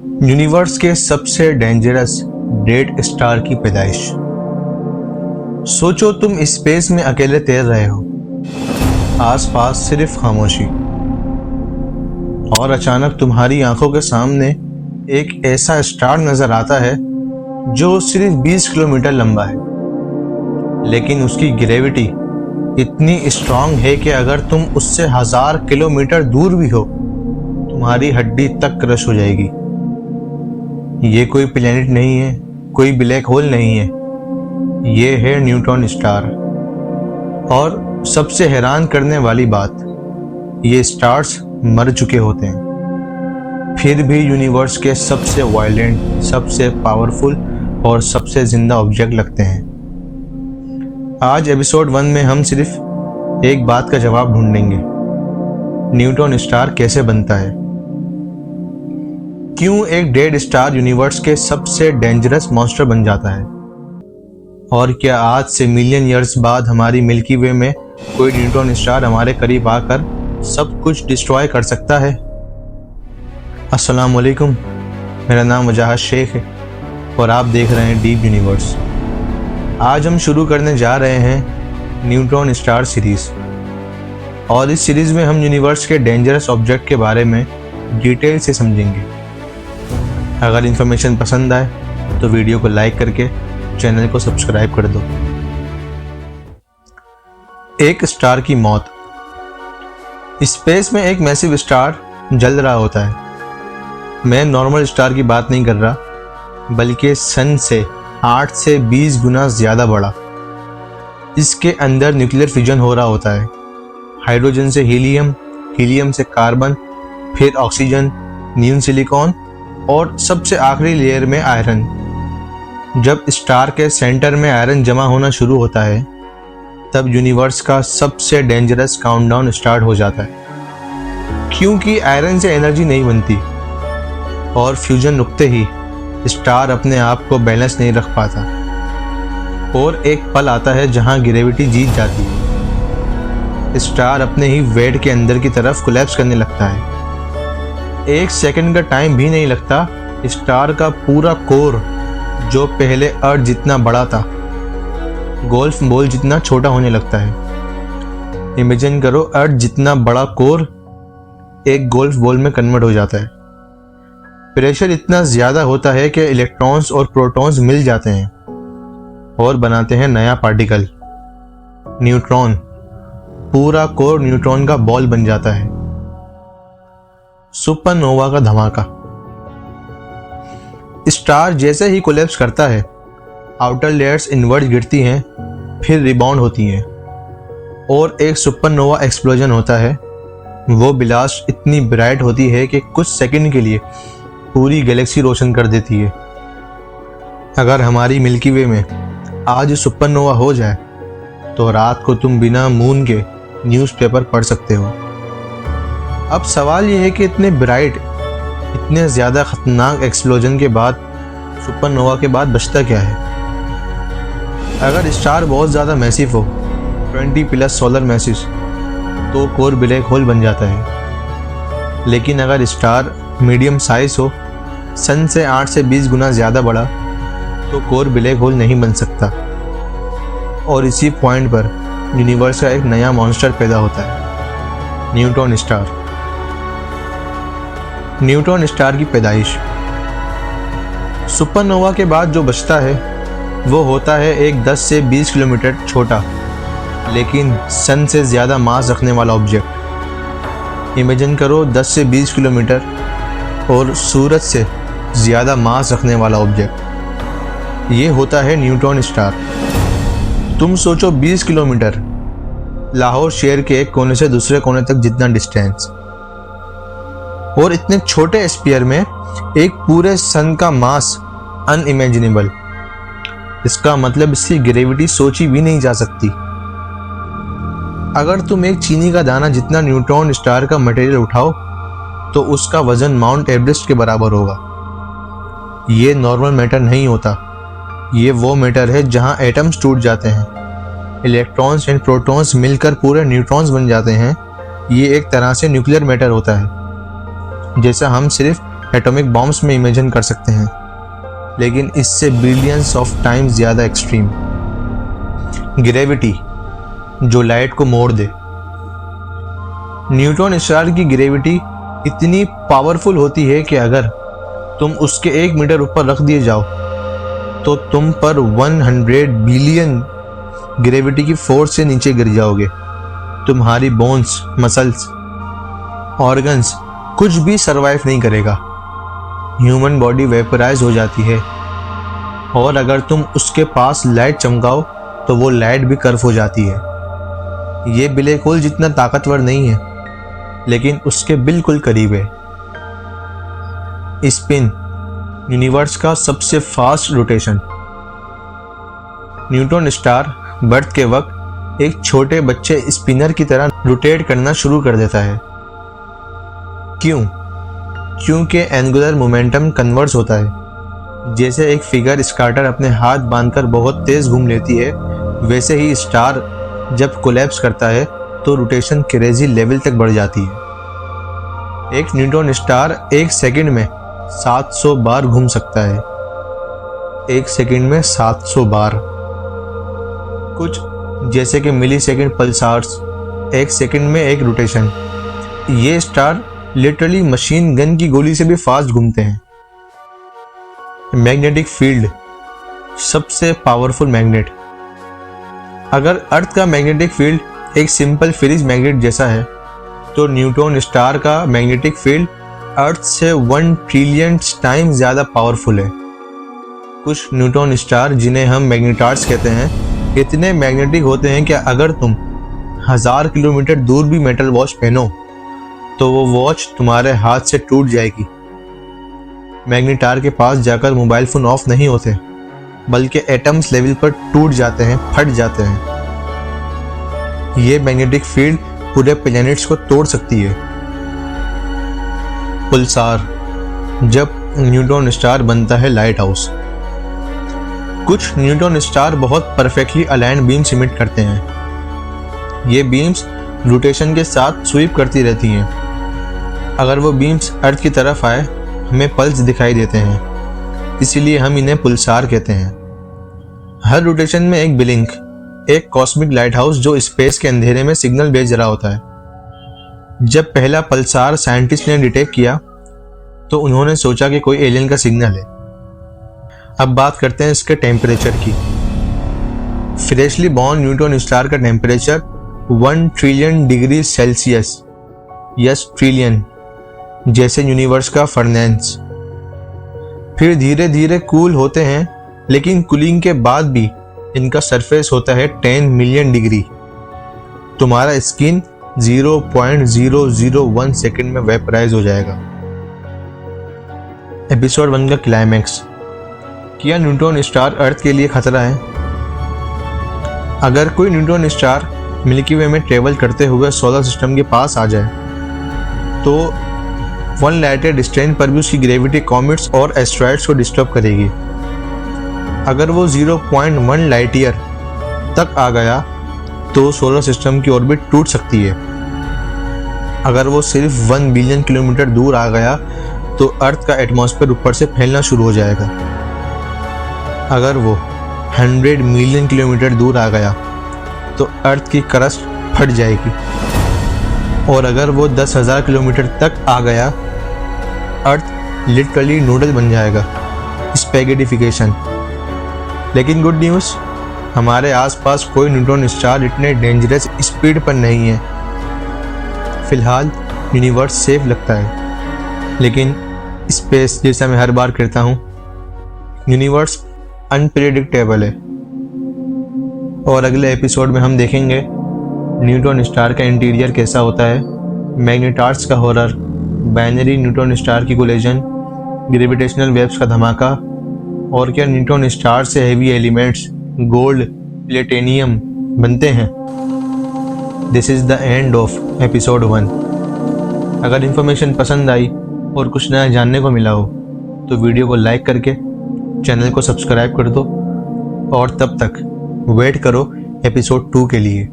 Universe के सबसे dangerous dead star की पैदाइश। सोचो तुम स्पेस में अकेले तैर रहे हो, आसपास सिर्फ खामोशी, और अचानक तुम्हारी आंखों के सामने एक ऐसा स्टार नजर आता है जो सिर्फ 20 किलोमीटर लंबा है, लेकिन उसकी ग्रेविटी इतनी स्ट्रांग है कि अगर तुम उससे 1000 किलोमीटर दूर भी हो, तुम्हारी हड्डी तक क्रश हो जाएगी। ये कोई प्लेनेट नहीं है, कोई ब्लैक होल नहीं है, ये है न्यूट्रॉन स्टार। और सबसे हैरान करने वाली बात, ये स्टार्स मर चुके होते हैं, फिर भी यूनिवर्स के सबसे वायलेंट, सबसे पावरफुल और सबसे जिंदा ऑब्जेक्ट लगते हैं। आज एपिसोड 1 में हम सिर्फ एक बात का जवाब ढूंढेंगे, न्यूट्रॉन स्टार कैसे बनता है, क्यों एक डेड स्टार यूनिवर्स के सबसे डेंजरस मॉन्स्टर बन जाता है, और क्या आज से मिलियन ईयर्स बाद हमारी मिल्की वे में कोई न्यूट्रॉन स्टार हमारे करीब आकर सब कुछ डिस्ट्रॉय कर सकता है। अस्सलाम वालेकुम, मेरा नाम वजाहत शेख है और आप देख रहे हैं डीप यूनिवर्स। आज हम शुरू करने जा रहे हैं न्यूट्रॉन स्टार सीरीज, और इस सीरीज में हम यूनिवर्स के डेंजरस ऑब्जेक्ट के बारे में डिटेल से समझेंगे। अगर इन्फॉर्मेशन पसंद आए तो वीडियो को लाइक करके चैनल को सब्सक्राइब कर दो। एक स्टार की मौत। स्पेस में एक मैसिव स्टार जल रहा होता है। मैं नॉर्मल स्टार की बात नहीं कर रहा, बल्कि सन से 8 से 20 गुना ज़्यादा बड़ा। इसके अंदर न्यूक्लियर फ्यूजन हो रहा होता है, हाइड्रोजन से हीलियम, हीलियम से कार्बन, फिर ऑक्सीजन, न्यून सिलिकॉन और सबसे आखिरी लेयर में आयरन। जब स्टार के सेंटर में आयरन जमा होना शुरू होता है, तब यूनिवर्स का सबसे डेंजरस काउंटडाउन स्टार्ट हो जाता है, क्योंकि आयरन से एनर्जी नहीं बनती और फ्यूजन रुकते ही स्टार अपने आप को बैलेंस नहीं रख पाता, और एक पल आता है जहां ग्रेविटी जीत जाती है। स्टार अपने ही वेट के अंदर की तरफ कोलैप्स करने लगता है। 1 सेकंड का टाइम भी नहीं लगता, स्टार का पूरा कोर, जो पहले अर्थ जितना बड़ा था, गोल्फ बॉल जितना छोटा होने लगता है। इमेजिन करो, अर्थ जितना बड़ा कोर एक गोल्फ बॉल में कन्वर्ट हो जाता है। प्रेशर इतना ज़्यादा होता है कि इलेक्ट्रॉन्स और प्रोटॉन्स मिल जाते हैं और बनाते हैं नया पार्टिकल, न्यूट्रॉन। पूरा कोर न्यूट्रॉन का बॉल बन जाता है। सुपरनोवा का धमाका। स्टार जैसे ही कोलैप्स करता है, आउटर लेयर्स इनवर्ट गिरती हैं, फिर रिबाउंड होती हैं, और एक सुपरनोवा एक्सप्लोजन होता है। वो ब्लास्ट इतनी ब्राइट होती है कि कुछ सेकंड के लिए पूरी गैलेक्सी रोशन कर देती है। अगर हमारी मिल्की वे में आज सुपरनोवा हो जाए, तो रात को तुम बिना मून के न्यूज़पेपर पढ़ सकते हो। अब सवाल यह है कि इतने ब्राइट, इतने ज़्यादा ख़तरनाक एक्सप्लोजन के बाद, सुपरनोवा के बाद बचता क्या है? अगर स्टार बहुत ज़्यादा मैसिव हो, 20+ सोलर मैसिव, तो कोर ब्लैक होल बन जाता है। लेकिन अगर स्टार मीडियम साइज हो, सन से 8 से 20 गुना ज़्यादा बड़ा, तो कोर ब्लैक होल नहीं बन सकता। और इसी पॉइंट पर यूनिवर्स का एक नया मॉन्स्टर पैदा होता है, न्यूट्रॉन स्टार। न्यूट्रॉन स्टार की पैदाइश। सुपरनोवा के बाद जो बचता है, वो होता है एक 10 से 20 किलोमीटर छोटा, लेकिन सन से ज़्यादा मास रखने वाला ऑब्जेक्ट। इमेजिन करो, 10 से 20 किलोमीटर और सूरज से ज़्यादा मास रखने वाला ऑब्जेक्ट। ये होता है न्यूट्रॉन स्टार। तुम सोचो, 20 किलोमीटर, लाहौर शहर के एक कोने से दूसरे कोने तक जितना डिस्टेंस, और इतने छोटे स्फीयर में एक पूरे सन का मास, अनइमेजिनेबल। इसका मतलब इसकी ग्रेविटी सोची भी नहीं जा सकती। अगर तुम एक चीनी का दाना जितना न्यूट्रॉन स्टार का मटेरियल उठाओ, तो उसका वजन माउंट एवरेस्ट के बराबर होगा। ये नॉर्मल मैटर नहीं होता, ये वो मैटर है जहां एटम्स टूट जाते हैं, इलेक्ट्रॉन्स एंड प्रोटॉन्स मिलकर पूरे न्यूट्रॉन्स बन जाते हैं। ये एक तरह से न्यूक्लियर मैटर होता है। जैसा हम सिर्फ एटॉमिक बॉम्ब्स में इमेजिन कर सकते हैं, लेकिन इससे बिलियंस ऑफ टाइम्स ज़्यादा एक्सट्रीम। ग्रेविटी जो लाइट को मोड़ दे। न्यूट्रॉन स्टार की ग्रेविटी इतनी पावरफुल होती है कि अगर तुम उसके 1 मीटर ऊपर रख दिए जाओ तो तुम पर 100 बिलियन ग्रेविटी की फोर्स से नीचे गिर जाओगे। तुम्हारी बोन्स, मसल्स, ऑर्गन्स कुछ भी सरवाइव नहीं करेगा। ह्यूमन बॉडी वेपराइज हो जाती है, और अगर तुम उसके पास लाइट चमकाओ तो वो लाइट भी कर्व हो जाती है। ये ब्लैक होल जितना ताकतवर नहीं है, लेकिन उसके बिल्कुल करीब है। स्पिन यूनिवर्स का सबसे fast rotation. Neutron star birth के वक्त एक छोटे बच्चे स्पिनर की तरह रोटेट करना शुरू कर देता है। क्यों? क्योंकि एंगुलर मोमेंटम कन्वर्स होता है। जैसे एक फिगर स्काटर अपने हाथ बांधकर बहुत तेज घूम लेती है, वैसे ही स्टार जब कोलैप्स करता है तो रोटेशन क्रेजी लेवल तक बढ़ जाती है। एक न्यूट्रॉन स्टार 1 सेकंड में 700 बार घूम सकता है। 1 सेकंड में 700 बार। कुछ जैसे कि मिली सेकंड पल्सार्स, 1 सेकंड में 1 रोटेशन। ये स्टार लिटरली मशीन गन की गोली से भी फास्ट घूमते हैं। मैग्नेटिक फील्ड सबसे पावरफुल मैग्नेट। अगर अर्थ का मैग्नेटिक फील्ड एक सिंपल फ्रिज मैग्नेट जैसा है, तो न्यूट्रॉन स्टार का मैग्नेटिक फील्ड अर्थ से 1 ट्रिलियन टाइम ज़्यादा पावरफुल है। कुछ न्यूट्रॉन स्टार, जिन्हें हम मैग्नेटार्स कहते हैं, इतने मैग्नेटिक होते हैं कि अगर तुम 1000 किलोमीटर दूर भी मेटल वॉच पहनो तो वो वॉच तुम्हारे हाथ से टूट जाएगी। मैग्नेटार के पास जाकर मोबाइल फ़ोन ऑफ नहीं होते, बल्कि एटम्स लेवल पर टूट जाते हैं, फट जाते हैं। ये मैग्नेटिक फील्ड पूरे प्लैनेट्स को तोड़ सकती है। पल्सार जब न्यूट्रॉन स्टार बनता है लाइट हाउस। कुछ न्यूट्रॉन स्टार बहुत परफेक्टली अलाइंड बीम्स इमिट करते हैं। ये बीम्स रोटेशन के साथ स्वीप करती रहती हैं। अगर वो बीम्स अर्थ की तरफ आए, हमें पल्स दिखाई देते हैं, इसीलिए हम इन्हें पल्सार कहते हैं। हर रोटेशन में एक ब्लिंक, एक कॉस्मिक लाइट हाउस जो स्पेस के अंधेरे में सिग्नल भेज रहा होता है। जब पहला पल्सार साइंटिस्ट ने डिटेक्ट किया तो उन्होंने सोचा कि कोई एलियन का सिग्नल है। अब बात करते हैं इसके टेम्परेचर की। फ्रेशली बॉर्न न्यूट्रॉन स्टार का temperature 1 trillion degree Celsius, yes trillion, जैसे यूनिवर्स का फर्नेंस। फिर धीरे धीरे कूल होते हैं, लेकिन कूलिंग के बाद भी इनका सरफेस होता है 10 मिलियन डिग्री। तुम्हारा स्किन 0.001 सेकंड में वेपराइज हो जाएगा। एपिसोड 1 का क्लाइमैक्स। क्या न्यूट्रॉन स्टार अर्थ के लिए खतरा है? अगर कोई न्यूट्रॉन स्टार मिल्की वे में ट्रेवल करते हुए सोलर सिस्टम के पास आ जाए तो 1 लाइट डिस्टेंस पर भी उसकी ग्रेविटी कॉमेट्स और एस्ट्रॉइड्स को डिस्टर्ब करेगी। अगर वो 0.1 लाइट ईयर तक आ गया तो सोलर सिस्टम की ऑर्बिट टूट सकती है। अगर वो सिर्फ 1 बिलियन किलोमीटर दूर आ गया तो अर्थ का एटमॉस्फेयर ऊपर से फैलना शुरू हो जाएगा। अगर वो 100 मिलियन किलोमीटर दूर आ गया तो अर्थ की क्रस्ट फट जाएगी। और अगर वो 10,000 किलोमीटर तक आ गया, अर्थ लिटरली नूडल बन जाएगा, स्पैगेटिफिकेशन। लेकिन गुड न्यूज़, हमारे आसपास कोई न्यूट्रॉन स्टार इतने डेंजरस स्पीड पर नहीं है। फिलहाल यूनिवर्स सेफ लगता है, लेकिन स्पेस, जैसा मैं हर बार कहता हूँ, यूनिवर्स अनप्रेडिक्टेबल है। और अगले एपिसोड में हम देखेंगे न्यूट्रॉन स्टार का इंटीरियर कैसा होता है, मैग्नेटार्स का हॉरर, बाइनरी न्यूट्रॉन स्टार की कोलिजन, ग्रेविटेशनल वेव्स का धमाका, और क्या न्यूट्रॉन स्टार से हेवी एलिमेंट्स गोल्ड, प्लेटिनियम बनते हैं। This is the end of episode 1। अगर इन्फॉर्मेशन पसंद आई और कुछ नया जानने को मिला हो तो वीडियो को लाइक करके चैनल को सब्सक्राइब कर दो, और तब तक वेट करो एपिसोड 2 के लिए।